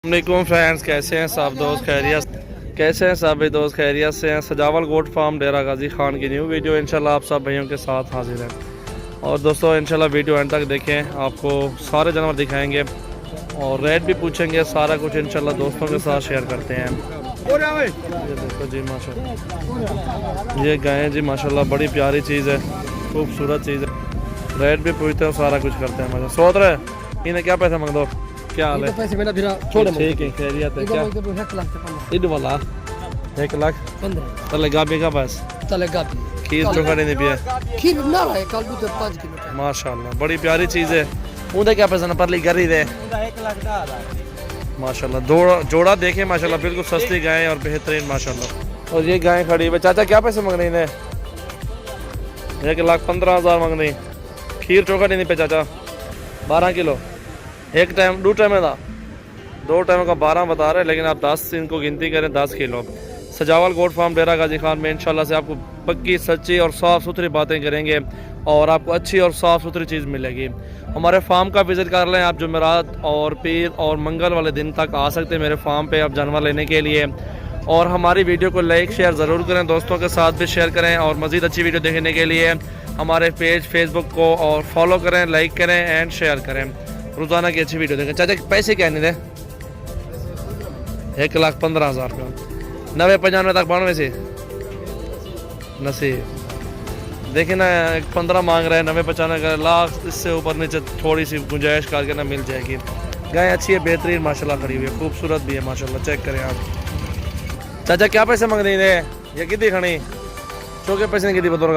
वालेकुम फ्रेंड्स, कैसे हैं सब दोस्त खैरियत कैसे हैं सभी दोस्त खैरियत से हैं। सजावल गोट फार्म डेरा गाजी खान की न्यू वीडियो इंशाल्लाह आप सब भाइयों के साथ हाजिर हैं। और दोस्तों इंशाल्लाह वीडियो एंड तक देखें, आपको सारे जानवर दिखाएंगे और रेट भी पूछेंगे। सारा कुछ इंशाल्लाह दोस्तों के साथ शेयर करते हैं। ये देखो जी माशाल्लाह, ये गायें जी माशाल्लाह बड़ी प्यारी चीज़ है, खूबसूरत चीज़ है। रेट भी पूछते हैं, सारा कुछ करते हैं। मतलब सोच रहे इन्हें क्या पैसा मांग दो, क्या हाल है? पैसे मेरा फिर छोड़ ठीक है, खैरियत है क्या? 1 वाला 1,15,000 तलेगा बेगा बस तलेगा खीर चोखा नहीं पिया खीर ना है कल दूध 5 किलो माशाल्लाह, बड़ी प्यारी चीज़ है। उन्हें क्या पैसा ना परली कर ही दे 1,10,000 माशाल्लाह। जोड़ा देखे माशाल्लाह, बिल्कुल सस्ती गाय और बेहतरीन माशाल्लाह। और ये गाय खड़ी है। चाचा क्या पैसे मांग रही है? 1,15,000 मांग रही। खीर चोखा नहीं पे चाचा 12 किलो एक टाइम 2 टाइम है था, 2 टाइम का 12 बता रहे, लेकिन आप 10 इनको गिनती करें 10 किलो। सजावल गोट फार्म डेरा गाजी खान में इंशाल्लाह से आपको पक्की सच्ची और साफ़ सुथरी बातें करेंगे और आपको अच्छी और साफ़ सुथरी चीज़ मिलेगी। हमारे फार्म का विज़िट कर लें आप, जुमेरात और पीर और मंगल वाले दिन तक आ सकते हैं मेरे फार्म पे आप जानवर लेने के लिए। और हमारी वीडियो को लाइक शेयर ज़रूर करें, दोस्तों के साथ भी शेयर करें। और मज़ीद अच्छी वीडियो देखने के लिए हमारे पेज फेसबुक को और फॉलो करें, लाइक करें एंड शेयर करें। रोज़ाना की अच्छी वीडियो देखें। चाचा पैसे क्या नहीं दे? 1,15,000 रुपये 90-95 तक 92 से नसीब देखिए ना। 15 मांग रहे हैं, 90-95 का लाख, इससे ऊपर नीचे थोड़ी सी गुंजाइश करके ना मिल जाएगी। गाय अच्छी है, बेहतरीन माशाल्लाह खड़ी हुई है, खूबसूरत भी है माशाल्लाह। चेक करें आप। चाचा क्या पैसे मांग रही है? ये कितनी खड़ी चौके पैसे नहीं की बतौर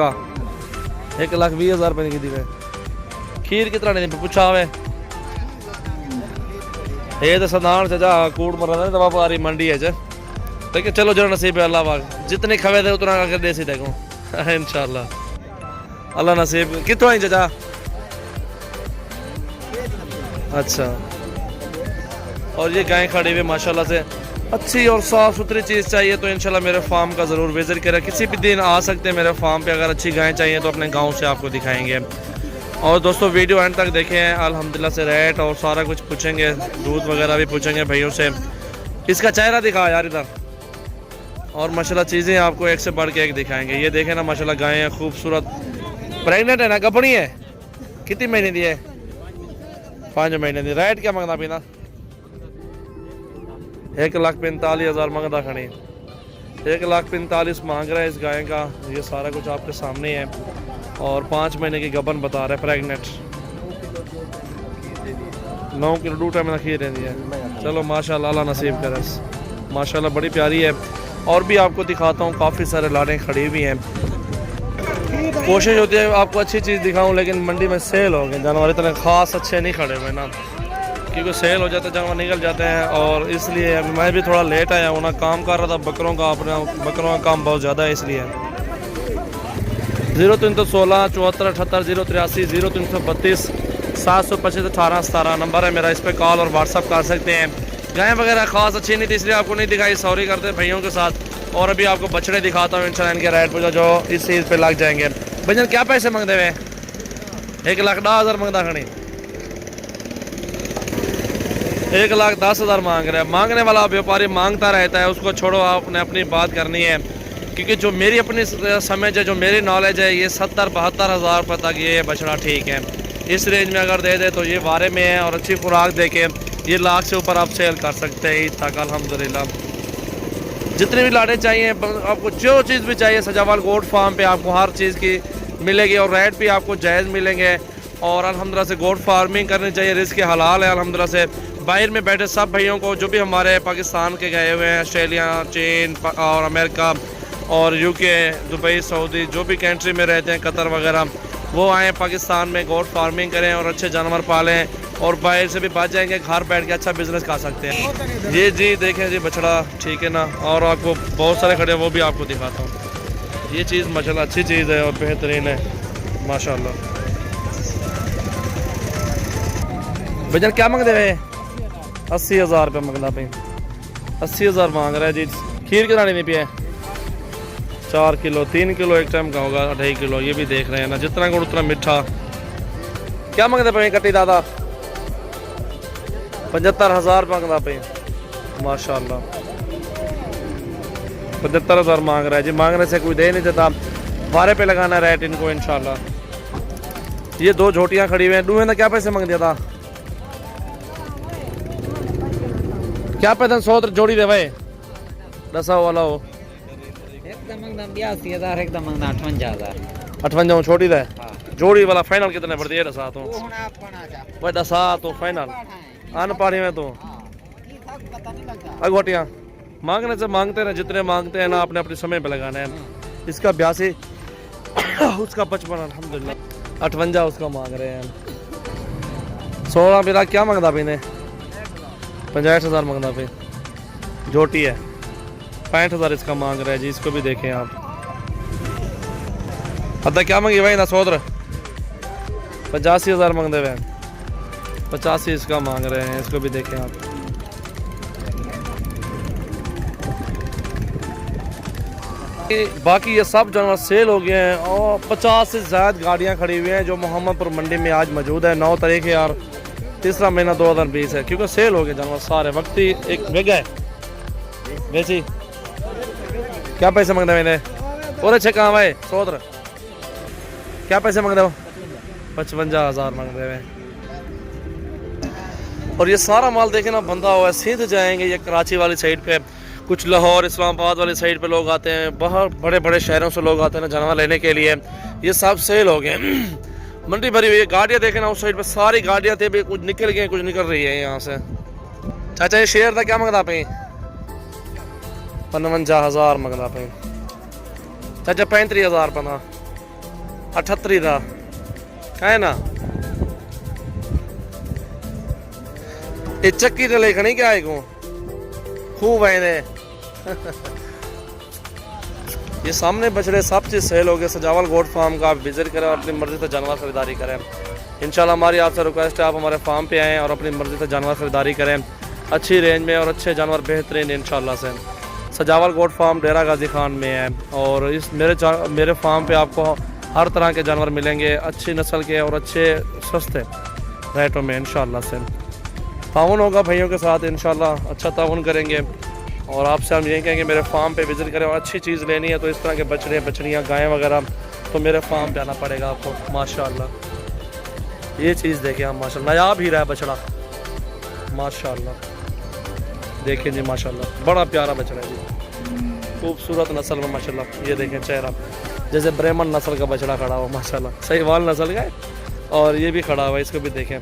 1,20,000 रुपये की दी। खीर कितना नहीं पूछा हमें ये तो सदान चाचा कूड़ मर रहा है दवा पारी मंडी है ठीक है। चलो जो नसीब है अल्लाह पाक, जितने खवे थे उतना करके दे सी देखो इंशाल्लाह अल्लाह नसीब। कितों आई चाचा? अच्छा। और ये गाय खड़ी हुई माशाल्लाह से अच्छी और साफ़ सुथरी चीज़ चाहिए तो इंशाल्लाह मेरे फार्म का ज़रूर विज़िट करें। किसी भी दिन आ सकते हैं मेरे फार्म पे। अगर अच्छी गाय चाहिए तो अपने गाँव से आपको दिखाएंगे। और दोस्तों वीडियो एंड तक देखें, अल्हम्दुलिल्लाह से रेट और सारा कुछ पूछेंगे, दूध वगैरह भी पूछेंगे भाइयों से। इसका चेहरा दिखा यार इधर। और माशाल्लाह चीज़ें आपको एक से बढ़ के एक दिखाएंगे। ये देखें ना माशाल्लाह गायें खूबसूरत, प्रेग्नेंट है ना, गपड़ी है। कितनी महीने दी है? 5 महीने दी। रेट क्या मांगना पीना? 1,45,000 मांगता खड़ी। 1,45,000 मांग रहा है इस गाय का। ये सारा कुछ आपके सामने है। और 5 महीने की गबन बता रहे, प्रेग्नेंट। 9 किलो 2 टाइम में खीर रहती है। चलो माशाल्लाह अल्लाह नसीब करे माशाल्लाह, बड़ी प्यारी है। और भी आपको दिखाता हूँ, काफ़ी सारे लाड़ें खड़ी हुई हैं। कोशिश होती है आपको अच्छी चीज़ दिखाऊं, लेकिन मंडी में सेल हो गए जानवर, इतने ख़ास अच्छे नहीं खड़े हुए ना, क्योंकि सेल हो जाते जानवर निकल जाते हैं। और इसलिए मैं भी थोड़ा लेट आया हूँ ना, काम कर रहा था बकरों का, अपने बकरों का काम बहुत ज़्यादा है इसलिए। 0316 74 78 083 0332 725 18 17 नंबर है मेरा। इस पर कॉल और व्हाट्सअप कर सकते हैं। गायें वगैरह खास अच्छी नहीं थी इसलिए आपको नहीं दिखाई, सॉरी करते भाइयों के साथ। और अभी आपको बछड़े दिखाता हूँ इंशाल्लाह, इनके रेट पूछो जो इस चीज़ पे लग जाएंगे। भैया क्या पैसे मांगते हुए? 1,10,000 मांगता खड़ी। 1,10,000 मांग रहे हैं। मांगने वाला व्यापारी मांगता रहता है, उसको छोड़ो, आपने अपनी बात करनी है। क्योंकि जो मेरी अपनी समझ है, जो मेरी नॉलेज है, ये 70-72 हज़ार रुपये तक ये बछड़ा ठीक है। इस रेंज में अगर दे दे तो ये वारे में है और अच्छी खुराक दे के ये लाख से ऊपर आप सेल कर सकते हैं ईद तक अल्हम्दुलिल्लाह। जितनी भी लाड़ें चाहिए, आपको जो चीज़ भी चाहिए सजावल गोट फार्म पे आपको हर चीज़ की मिलेगी और रेट भी आपको जायज़ मिलेंगे। और अल्हम्दुलिल्लाह से गोट फार्मिंग करनी चाहिए, रिस्क हलाल है अल्हम्दुलिल्लाह से। बाहर में बैठे सब भाइयों को, जो भी हमारे पाकिस्तान के गए हुए हैं, ऑस्ट्रेलिया, चीन और अमेरिका और यूके, दुबई, सऊदी, जो भी कंट्री में रहते हैं, कतर वगैरह, वो आएँ पाकिस्तान में, गोट फार्मिंग करें और अच्छे जानवर पालें और बाहर से भी बच जाएंगे, घर बैठ के अच्छा बिजनेस कर सकते हैं। ये जी देखें जी बछड़ा, ठीक है ना। और आपको बहुत सारे खड़े वो भी आपको दिखाता हूँ। ये चीज़ माशाल्लाह अच्छी चीज़ है और बेहतरीन है माशाल्लाह। भैया क्या मांगते हुए? 80,000 रुपये मांगना पे 80,000 मांग रहा है जी। खीर कितना नहीं पिया? 4 किलो 3 किलो एक टाइम का होगा, 2.5 किलो। ये भी देख रहे हैं ना, जितना गुड़ उतना मीठा। क्या मांगते पे कट्टी दादा? 75,000 मांगता पे। माशाल्लाह 75,000 मांग रहा है जी। मांगने से कोई दे नहीं देता, बारे पे लगाना रेट इनको इंशाल्लाह। ये दो झोटियाँ खड़ी हुई हैं। दूहे ने क्या पैसे मांग दिया था? क्या पैसे 100 जोड़ी दे भाई दसा वाला हो एकदम मंगदा 82,000 एकदम मंगदा 58,000 58 छोटी दे जोड़ी वाला फाइनल कितने पड़ दिए? दसा तो वो हुन आप पना जा भाई दसा तो फाइनल अन पानी में तो ये सब पता नहीं लगता। अगवटियाँ मांगने से मांगते रहे, जितने मांगते हैं ना अपने अपने समय पे लगाना है। इसका 82 उसका 55 अल्हम्दुलिल्लाह 58 उसका मांग रहे हैं। 16 मेरा क्या मांगता भी ने 65,000 मांगता पे जोटी है। 65,000 इसका मांग रहा है जी। इसको भी देखें आप। अद्धा क्या मांगी भाई ना सोदर 85,000 मांगते हुए 85 इसका मांग रहे हैं। इसको भी देखें आप। बाकी ये सब जानवर सेल हो गए हैं और 50 से ज़्यादा गाड़ियां खड़ी हुई हैं जो मोहम्मदपुर मंडी में आज मौजूद है। 9 तारीख है और तीसरा महीना 2020 है, क्योंकि सेल हो गए जानवर सारे। वक्त ही एक वेगा है वैसी क्या पैसे मांगते मैंने और अच्छे कहाँ भाई सोदर क्या पैसे मांग रहे हो? 55,000 मांग रहे हैं। और ये सारा माल देखे ना बंधा हुआ है। सिंध जाएंगे ये कराची वाली साइड पे, कुछ लाहौर इस्लामाबाद वाली साइड पे लोग आते हैं, बहुत बड़े बड़े शहरों से लोग आते हैं ना जानवर लेने के लिए। ये सब सेल हो गए। मंडी भरी हुई है। गाड़ियाँ देखे ना उस साइड पे सारी गाड़ियाँ थे भी, कुछ निकल गए कुछ निकल रही है यहाँ से। चाचा ये शेयर था क्या मंगता पे? 55,000 मंगता पे। चाचा 35,000 पना 78 था है ना। ये चक्की तो लेखनी क्या है को खूब है ये सामने बछड़े सब चीज़ सेल हो गए। सजावल गोट फार्म का आप विजिट करें और अपनी मर्जी से जानवर खरीदारी करें। इंशाल्लाह हमारी आपसे रिक्वेस्ट है आप हमारे फार्म पे आएँ और अपनी मर्जी से जानवर खरीदारी करें अच्छी रेंज में और अच्छे जानवर बेहतरीन इंशाल्लाह से। सजावल गोट फार्म डेरा गाजी खान में है और इस मेरे फार्म पे आपको हर तरह के जानवर मिलेंगे अच्छी नस्ल के और अच्छे सस्ते रेटों में इंशाल्लाह से। ताउन होगा भाइयों के साथ इंशाल्लाह, अच्छा ताउन करेंगे। और आपसे हम यही कहेंगे मेरे फार्म पे विज़िट करें और अच्छी चीज़ लेनी है तो इस तरह के बछड़े बछड़ियाँ गायें वगैरह तो मेरे फार्म पे आना पड़ेगा आपको। माशाल्लाह ये चीज़ देखें आप माशाल्लाह नायाब ही रहा है बछड़ा माशाल्लाह। देखिए जी माशाल्लाह बड़ा प्यारा बछड़ा है जी, खूबसूरत नस्ल में माशाल्लाह। ये देखें चेहरा जैसे ब्राह्मण नस्ल का बछड़ा खड़ा हुआ माशाल्लाह, सहीवाल नस्ल का है और ये भी खड़ा हुआ है। इसको भी देखें।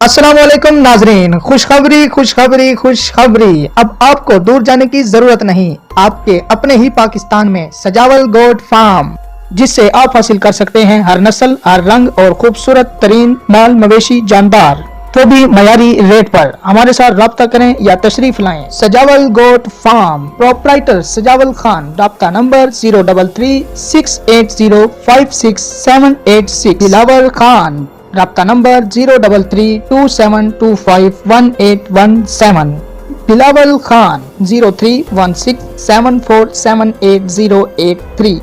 अस्सलाम वालेकुम नाजरीन, खुशखबरी खुशखबरी खुशखबरी। अब आपको दूर जाने की जरूरत नहीं, आपके अपने ही पाकिस्तान में सजावल गोट फार्म, जिससे आप हासिल कर सकते हैं हर नस्ल हर रंग और खूबसूरत तरीन माल मवेशी जानदार, तो भी मयारी रेट पर। हमारे साथ राब्ता करें या तशरीफ लाएं। सजावल गोट फार्म, प्रोपराइटर सजावल खान। राब्ता नंबर 033-680-56786। बिलावल खान। राब्ता नंबर 033-27251817। बिलावल खान 0316747808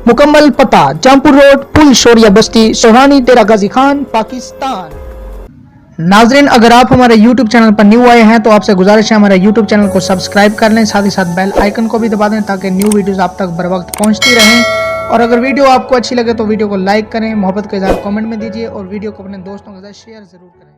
मुकम्मल पता जमपुर रोड पुल शोरिया बस्ती सोहानी डेरा गाजी खान पाकिस्तान। नाजरीन अगर आप हमारे YouTube चैनल पर न्यू आए हैं तो आपसे गुजारिश है हमारे YouTube चैनल को सब्सक्राइब कर लें, साथ ही साथ बेल आइकन को भी दबा दें ताकि न्यू वीडियोस आप तक बर वक्त पहुंचती रहें। और अगर वीडियो आपको अच्छी लगे तो वीडियो को लाइक करें, मोहब्बत के इज़हार कमेंट में दीजिए और वीडियो को अपने दोस्तों के साथ शेयर जरूर करें।